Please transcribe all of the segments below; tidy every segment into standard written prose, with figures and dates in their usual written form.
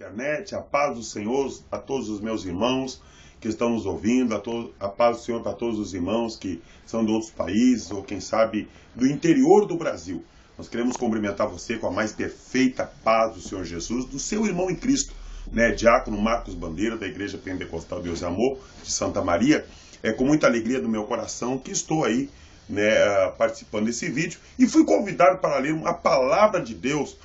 internet, a paz do Senhor a todos os meus irmãos que estão nos ouvindo, a paz do Senhor para todos os irmãos que são de outros países ou quem sabe do interior do Brasil. Nós queremos cumprimentar você com a mais perfeita paz do Senhor Jesus, do seu irmão em Cristo, Diácono Marcos Bandeira, da Igreja Pentecostal Deus e Amor, de Santa Maria. É com muita alegria do meu coração que estou aí participando desse vídeo e fui convidado para ler uma palavra de Deus,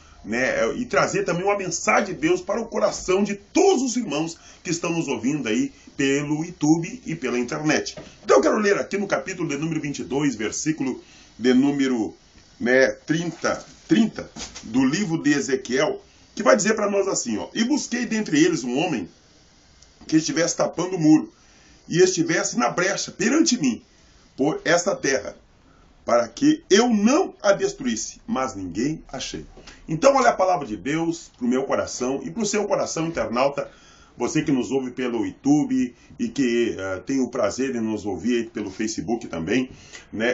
e trazer também uma mensagem de Deus para o coração de todos os irmãos que estão nos ouvindo aí pelo YouTube e pela internet. Então eu quero ler aqui no capítulo de número 22, versículo de número 30 do livro de Ezequiel, que vai dizer para nós assim, ó: E busquei dentre eles um homem que estivesse tapando o muro e estivesse na brecha perante mim por esta terra, para que eu não a destruísse, mas ninguém achei. Então olha a palavra de Deus para o meu coração e para o seu coração, internauta, você que nos ouve pelo YouTube e que tem o prazer de nos ouvir pelo Facebook também,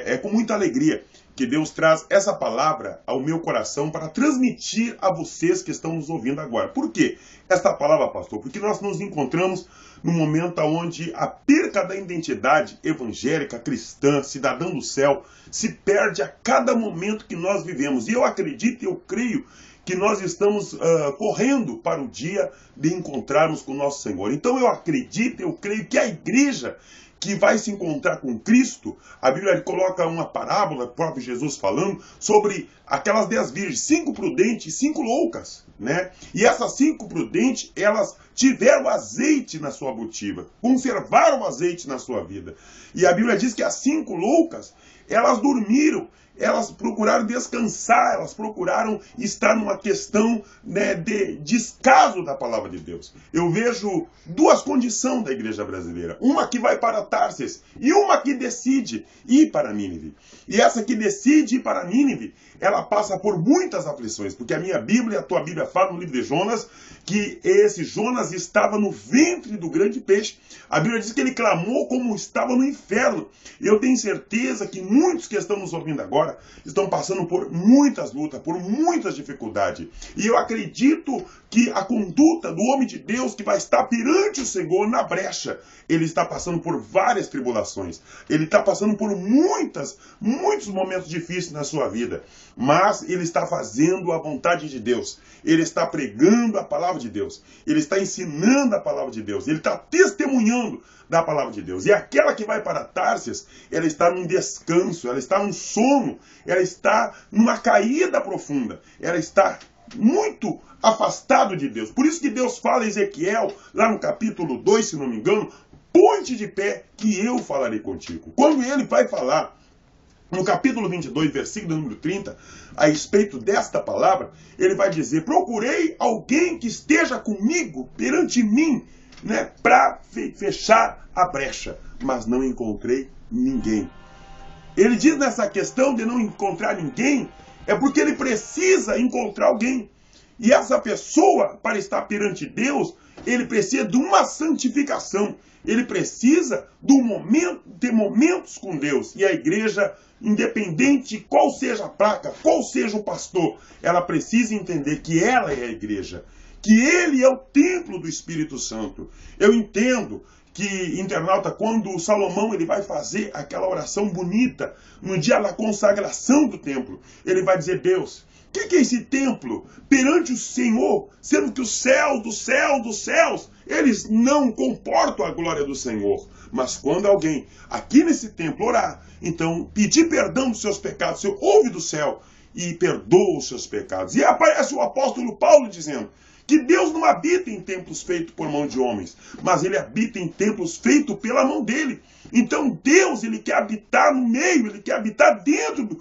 é com muita alegria que Deus traz essa palavra ao meu coração para transmitir a vocês que estão nos ouvindo agora. Por quê esta palavra, pastor? Porque nós nos encontramos no momento onde a perca da identidade evangélica, cristã, cidadã do céu, se perde a cada momento que nós vivemos. E eu acredito e eu creio que nós estamos correndo para o dia de encontrarmos com o nosso Senhor. Então eu acredito, eu creio que a igreja que vai se encontrar com Cristo, a Bíblia coloca uma parábola, o próprio Jesus falando, sobre aquelas 10 virgens, 5 prudentes e 5 loucas, E essas 5 prudentes, elas tiveram azeite na sua botiva, conservaram o azeite na sua vida. E a Bíblia diz que as 5 loucas, elas dormiram, elas procuraram descansar, elas procuraram estar numa questão de descaso da palavra de Deus. Eu vejo duas condições da igreja brasileira. Uma que vai para Tarsis e uma que decide ir para Nínive. E essa que decide ir para Nínive, ela passa por muitas aflições, porque a minha Bíblia, a tua Bíblia fala no livro de Jonas, que esse Jonas estava no ventre do grande peixe. A Bíblia diz que ele clamou como estava no inferno. E eu tenho certeza que muitos que estão nos ouvindo agora estão passando por muitas lutas, por muitas dificuldades. E eu acredito que a conduta do homem de Deus que vai estar perante o Senhor na brecha, ele está passando por várias tribulações. Ele está passando por muitos momentos difíceis na sua vida. Mas ele está fazendo a vontade de Deus. Ele está pregando a palavra de Deus. Ele está ensinando a palavra de Deus. Ele está testemunhando da palavra de Deus. E aquela que vai para Tarsis, ela está num descanso, ela está num sono, ela está numa caída profunda. Ela está muito afastado de Deus. Por isso que Deus fala em Ezequiel, lá no capítulo 2, se não me engano, põe-te de pé que eu falarei contigo. Quando ele vai falar no capítulo 22, versículo número 30, a respeito desta palavra, ele vai dizer: procurei alguém que esteja comigo perante mim, para fechar a brecha, mas não encontrei ninguém. Ele diz nessa questão de não encontrar ninguém, é porque ele precisa encontrar alguém. E essa pessoa, para estar perante Deus, ele precisa de uma santificação. Ele precisa de momentos com Deus. E a igreja, independente de qual seja a placa, qual seja o pastor, ela precisa entender que ela é a igreja, que ele é o templo do Espírito Santo. Eu entendo que, internauta, quando Salomão ele vai fazer aquela oração bonita no dia da consagração do templo, ele vai dizer: Deus, o que é esse templo perante o Senhor, sendo que os céus dos céus, eles não comportam a glória do Senhor. Mas quando alguém aqui nesse templo orar, então pedir perdão dos seus pecados, o Senhor ouve do céu e perdoa os seus pecados. E aparece o apóstolo Paulo dizendo que Deus não habita em templos feitos por mão de homens, mas ele habita em templos feitos pela mão dele. Então Deus, ele quer habitar no meio, ele quer habitar dentro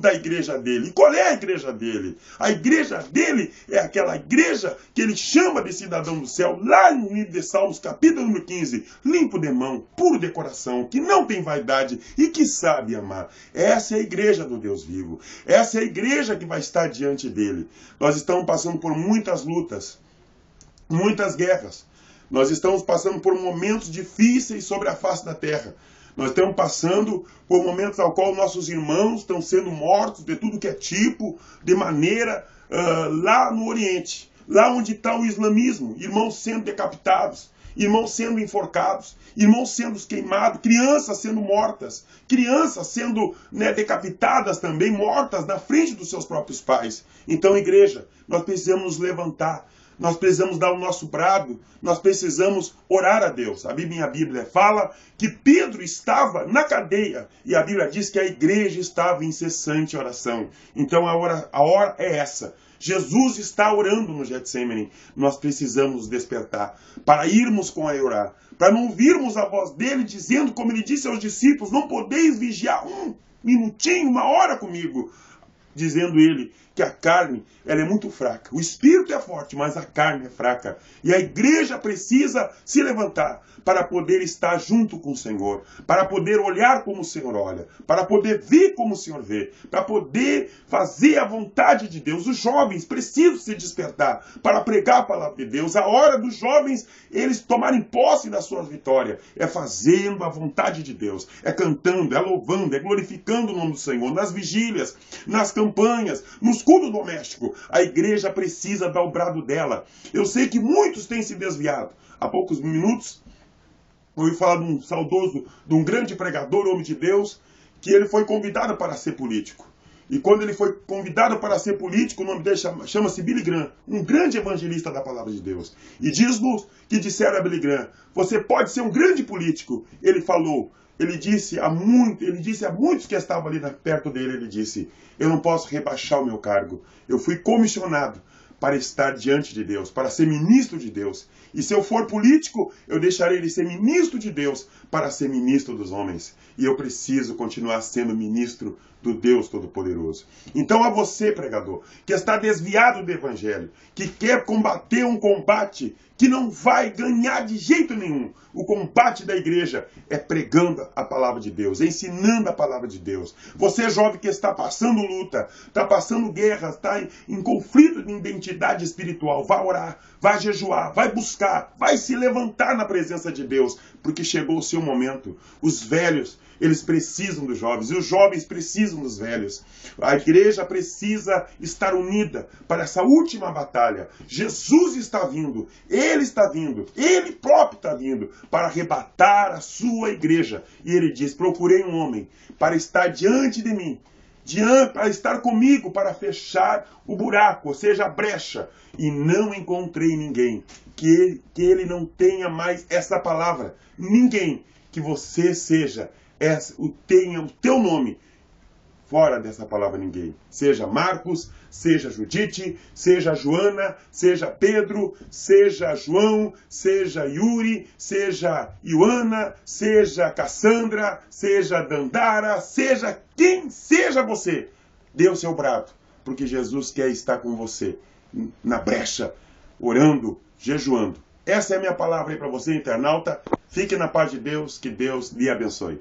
da igreja dele. E qual é a igreja dele? A igreja dele é aquela igreja que ele chama de cidadão do céu, lá no livro de Salmos, capítulo número 15, limpo de mão, puro de coração, que não tem vaidade e que sabe amar. Essa é a igreja do Deus vivo. Essa é a igreja que vai estar diante dele. Nós estamos passando por muitas lutas, muitas guerras. Nós estamos passando por momentos difíceis sobre a face da terra. Nós estamos passando por momentos ao qual nossos irmãos estão sendo mortos de tudo que é tipo, de maneira lá no Oriente. lá onde está o islamismo, irmãos sendo decapitados, irmãos sendo enforcados, irmãos sendo queimados, crianças sendo mortas, crianças sendo decapitadas também, mortas na frente dos seus próprios pais. Então, igreja, nós precisamos nos levantar, nós precisamos dar o nosso brado, nós precisamos orar a Deus. Minha Bíblia fala que Pedro estava na cadeia e a Bíblia diz que a igreja estava em incessante oração. Então a hora é essa. Jesus está orando no Getsemane. Nós precisamos despertar para irmos com ele orar, para não ouvirmos a voz dele dizendo, como ele disse aos discípulos, não podeis vigiar um minutinho, uma hora comigo. Dizendo ele que a carne ela é muito fraca. O espírito é forte, mas a carne é fraca. E a igreja precisa se levantar para poder estar junto com o Senhor, para poder olhar como o Senhor olha, para poder ver como o Senhor vê, para poder fazer a vontade de Deus. Os jovens precisam se despertar para pregar a palavra de Deus. A hora dos jovens eles tomarem posse da sua vitória é fazendo a vontade de Deus, é cantando, é louvando, é glorificando o nome do Senhor, nas vigílias, nas campanhas, nos cultos domésticos. A igreja precisa dar o brado dela. Eu sei que muitos têm se desviado. Há poucos minutos, eu ouvi falar de um saudoso, de um grande pregador, homem de Deus, que ele foi convidado para ser político. E quando ele foi convidado para ser político, o nome dele chama-se Billy Graham, um grande evangelista da palavra de Deus. E diz-nos que disseram a Billy Graham, você pode ser um grande político. Ele falou, ele disse a muitos que estavam ali perto dele, ele disse, eu não posso rebaixar o meu cargo. Eu fui comissionado para estar diante de Deus, para ser ministro de Deus. E se eu for político, eu deixarei de ser ministro de Deus para ser ministro dos homens. E eu preciso continuar sendo ministro do Deus Todo-Poderoso. Então a você, pregador, que está desviado do Evangelho, que quer combater um combate que não vai ganhar de jeito nenhum. O combate da igreja é pregando a palavra de Deus, ensinando a palavra de Deus. Você, jovem que está passando luta, está passando guerra, está em conflito de identidade espiritual, vai orar, vai jejuar, vai buscar, vai se levantar na presença de Deus, porque chegou o seu momento. Os velhos, eles precisam dos jovens, e os jovens precisam dos velhos. A igreja precisa estar unida para essa última batalha. Jesus está vindo, Ele está vindo, Ele próprio está vindo para arrebatar a sua igreja. E Ele diz, procurei um homem para estar diante de mim, para estar comigo, para fechar o buraco, ou seja, a brecha. E não encontrei ninguém que ele não tenha mais essa palavra. Ninguém que você tenha o teu nome fora dessa palavra ninguém. Seja Marcos, seja Judite, seja Joana, seja Pedro, seja João, seja Yuri, seja Ioana, seja Cassandra, seja Dandara, seja quem seja você. Dê o seu brado, porque Jesus quer estar com você na brecha, orando, jejuando. Essa é a minha palavra aí para você, internauta. Fique na paz de Deus, que Deus lhe abençoe.